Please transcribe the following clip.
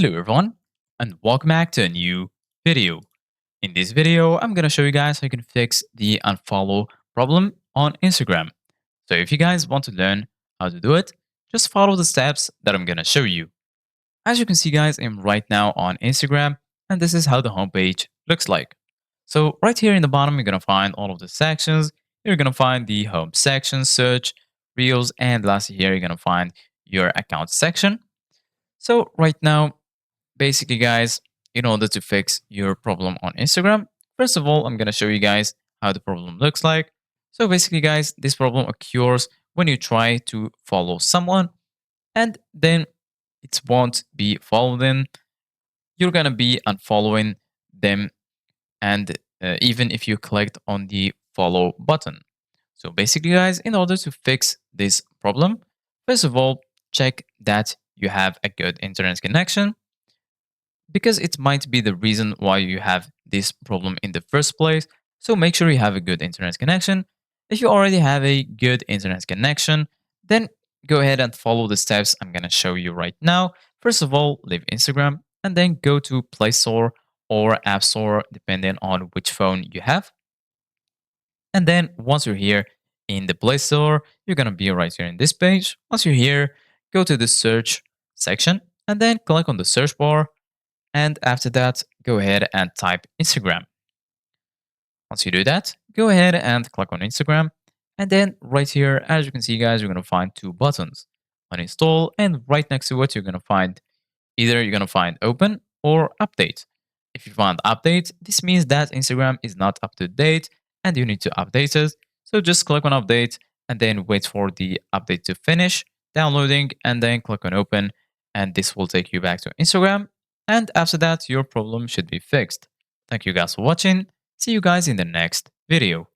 Hello everyone, and welcome back to a new video. In this video, I'm gonna show you guys how you can fix the unfollow problem on Instagram. So if you guys want to learn how to do it, just follow the steps that I'm gonna show you. As you can see guys, I'm right now on Instagram, and this is how the homepage looks like. So right here in the bottom, you're gonna find all of the sections. You're gonna find the home section, search, reels, and lastly here, you're gonna find your account section. So right now, basically, guys, in order to fix your problem on Instagram, first of all, I'm going to show you guys how the problem looks like. So basically, guys, this problem occurs when you try to follow someone and then it won't be following. You're going to be unfollowing them, and even if you clicked on the follow button. So basically, guys, in order to fix this problem, first of all, check that you have a good internet connection because it might be the reason why you have this problem in the first place. So make sure you have a good internet connection. If you already have a good internet connection, then go ahead and follow the steps I'm going to show you right now. First of all, leave Instagram and then go to Play Store or App Store, depending on which phone you have. And then once you're here in the Play Store, you're going to be right here in this page. Once you're here, go to the search section and then click on the search bar, and after that, go ahead and type Instagram. Once you do that, go ahead and click on Instagram. And then right here, as you can see, guys, you're going to find two buttons, uninstall, and right next to it, you're going to find either you're going to find open or update. If you find update, this means that Instagram is not up to date and you need to update it. So just click on update and then wait for the update to finish downloading and then click on open, and this will take you back to Instagram. And after that, your problem should be fixed. Thank you guys for watching. See you guys in the next video.